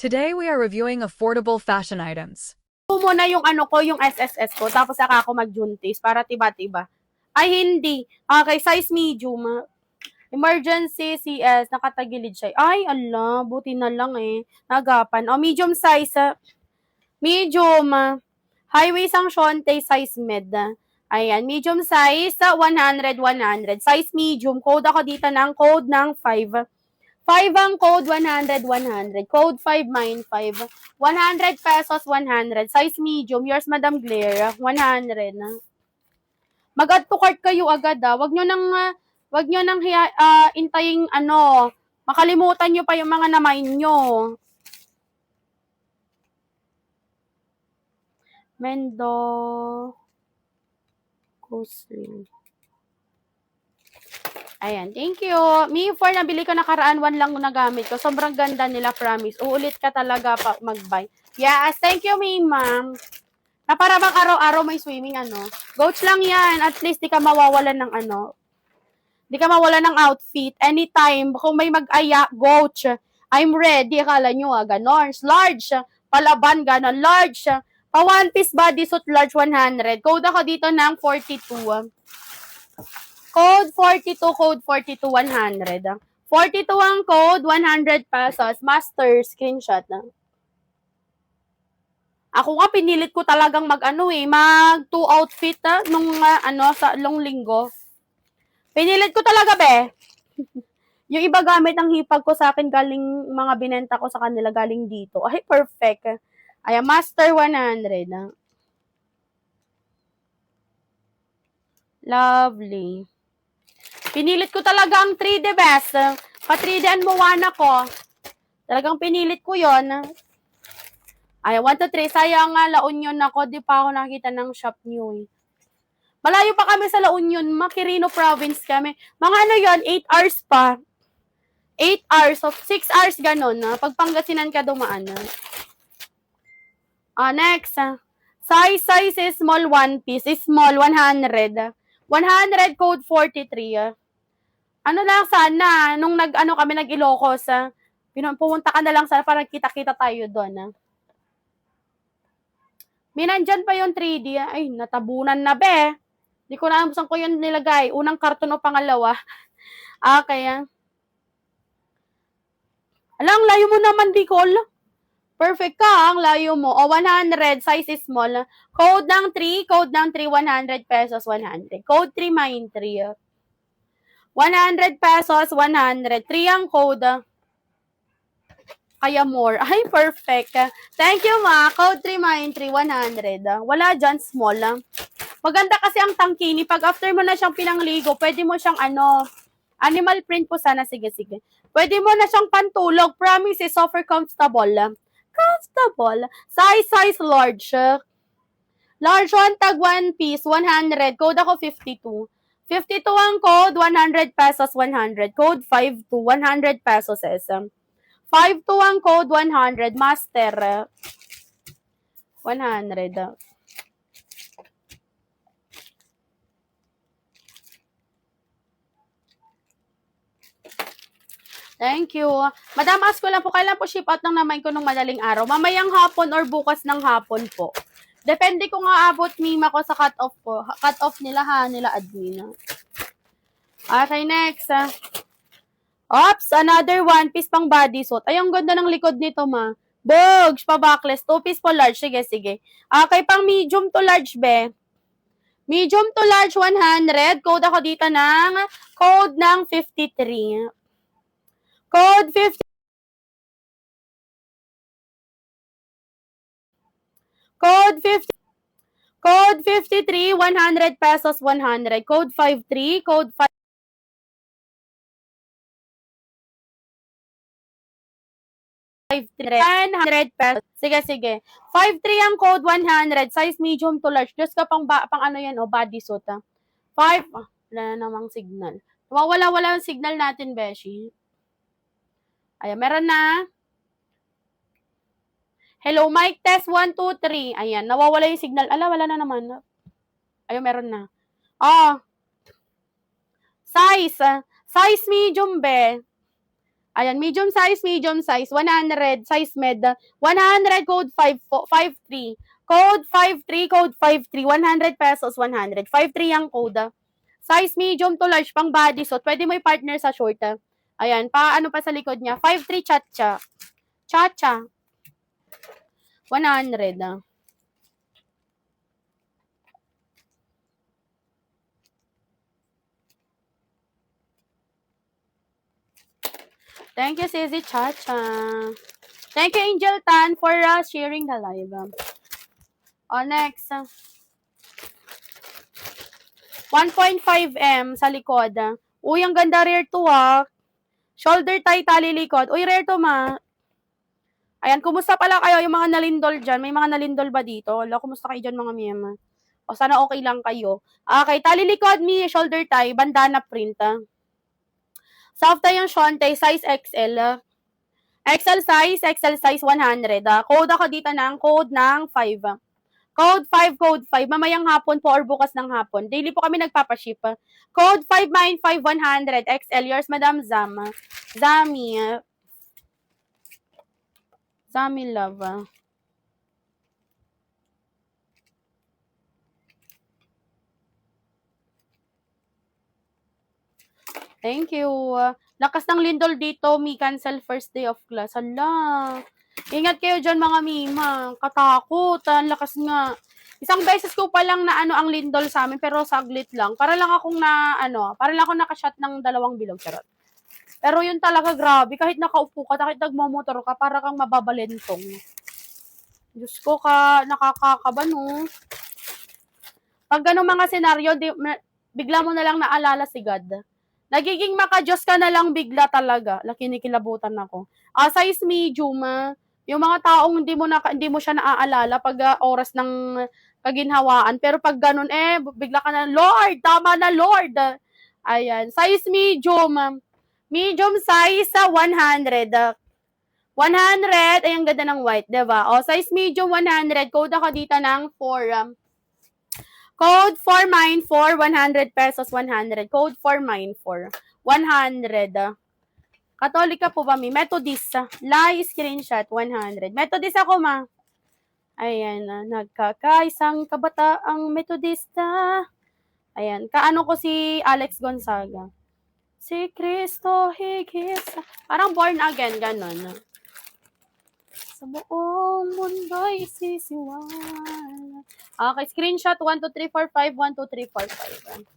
Today we are reviewing affordable fashion items. Muna yung ano ko, yung SSS ko, tapos saka ako mag-juntis para tiba-tiba. Ay, hindi. Okay, size medium. Emergency CS, nakatagilid siya. Ay, ala, buti na lang eh. Nagapan. O, medium size. Medium. Highway sang Shonte, size med. Ayan, medium size, 100, 100. Size medium, code ako dito ng code ng 5. 5 ang code, 100, 100. Code 5, mine 5. 100 pesos, 100. Size medium. Yours, Madam Glare, 100. Mag-add to cart kayo agad, ah. Wag nyo nang intaying, makalimutan nyo pa yung mga namain nyo. Mendo. Kusling. Ayan, thank you. Mi, for nabili ko nakaraan, 1 lang nagamit ko. Sobrang ganda nila, promise. Uulit ka talaga pa mag-buy. Yes, thank you, mi, ma'am. Na para bang araw-araw may swimming, Coach lang yan. At least di ka mawawalan ng Di ka mawalan ng outfit. Anytime, kung may mag-aya, coach, I'm ready. Akala nyo, ganon. Large, palaban, ganon. Large, pa one piece bodysuit, large 100. Code ako dito ng 42. Code 42, code 42, 100. 42 ang code, 100 pesos. Master, screenshot na. Ako nga, pinilit ko talagang mag 2 outfit nung sa long linggo. Pinilit ko talaga, be. Yung iba gamit ang hipag ko sa akin, galing mga binenta ko sa kanila, galing dito. Ay, perfect. Ay, master 100. Lovely. Pinilit ko talaga ang 3D best. Pa 3D ang muwana ko. Talagang pinilit ko yon. Ay, 1, 2, 3. Sayang nga, La Union ako. Di pa ako nakita ng shop nyo eh. Malayo pa kami sa La Union. Quirino province kami. Mga yon, 8 hours pa. 8 hours. So, 6 hours ganon. Pag Pangasinan ka dumaan. Next. Size is small, 1 piece. Is small, 100. 100 code 43. Lang sana, nung kami nag-Ilocos, pumunta ka na lang sana para kita-kita tayo doon. Nandyan pa yung 3D. Ay, natabunan na, be. Hindi ko na alam saan ko yun nilagay. Unang karton o pangalawa. Kaya. Alang, layo mo naman, Bicol. Perfect ka, ang layo mo. 100, size is small. Code ng 3, 100 pesos, 100. Code 3, mine 3. 100 pesos, 100. 3 ang code. Kaya more. Ay, perfect. Thank you, ma. Code 3, mine 3, 100. Wala dyan, small. Maganda kasi ang tangkini. Pag after mo na siyang pinangligo, pwede mo siyang animal print po sana. Sige. Pwede mo na siyang pantulog. Promise, is super comfortable. Comfortable. Size large. Large one, tag 1 piece, 100. Code ako 52. 52 ang code, 100 pesos, 100. Code 52, 100 pesos is. 52 ang code, 100. Master, 100. Thank you. Madam, ask ko lang po, kailan po ship out ng naman ko nung madaling araw? Mamayang hapon or bukas ng hapon po. Depende kung aabot mima ko sa cut-off ko. Cut-off nila nila admin. Okay, next. Oops, another 1 piece pang bodysuit. Ay, ang ganda ng likod nito, ma. Dogs, pa-backless. 2 piece po large. Sige. Okay, pang medium to large, be. Medium to large, 100. Code ako dito code ng 53. Code 50. Code 53, 100 pesos, 100. Code 53, code 5. 100 pesos. Sige. 53 ang code, 100. Size medium to large. Just ka pang bodysuit. 5. Wala na namang signal. Wala yung signal natin, Beshi. Ayan, meron na. Hello, mic test 1, 2, 3. Ayan, nawawala yung signal. Wala na naman. Ayun, meron na. Size medium, be. Ayan, medium size, 100, size med, 100, code 53. Code 53, code 53, 100 pesos, 100. 53 ang code. Size medium to large, pang bodysuit. Pwede mo i-partner sa short. Ayan, ano pa sa likod niya? 53 chacha. Chacha. 100. Thank you, Sisi Chacha. Thank you, Angel Tan, for sharing the live. Next. 1.5M sa likod. Uy, ang ganda, rare to Shoulder tie, tali likod. Uy, rare to Ayan, kumusta pala kayo yung mga nalindol dyan? May mga nalindol ba dito? Wala, kumusta kayo dyan mga miyama? O sana okay lang kayo. Okay, tali likod, shoulder tie, bandana print. Soft tie yung shonte, size XL. XL size 100. Code ako dito ng code ng 5. Code 5. Mamayang hapon po or bukas ng hapon. Daily po kami nagpapaship. Code 595-100. XL. Yours, Madam Zam. Zami love. Thank you. Lakas ng lindol dito. Cancel first day of class. Hala. Ingat kayo dyan mga mima. Katakot. Ang lakas nga. Isang beses ko pa lang na ang lindol sa amin, pero saglit lang. Para lang akong nakashot ng 2 bilog. Charot. Pero yun talaga grabe. Kahit nakaupo ka, kahit nagmamotor ka, para kang mababalentong. Diyos ko nakakakaba, no? Pag ganun mga senaryo, bigla mo na lang naalala si God. Nagiging maka-Diyos ka na lang bigla talaga. Kinikilabutan ako. Size medium, yung mga taong hindi mo siya naaalala pag oras ng kaginhawaan. Pero pag ganun, bigla ka na, Lord, tama na, Lord. Ayan, size medium. Medium size sa 100. 100, ay ang ganda ng white, diba? Size medium 100, code ako dito ng 4. Code 494, 100 pesos, 100. Code 494, 100. Katolika po ba, Methodist. Live screenshot, 100. Methodist ako, Ayan, nagkakaisang kabataang Methodista. Ayan, kaano ko si Alex Gonzaga. Si Kristo higit sa... Parang born again, ganon. Sa buong mundo'y sisiwala. Okay, screenshot 1, 2, 3, 4, 5, 1, 2, 3, 4, 5.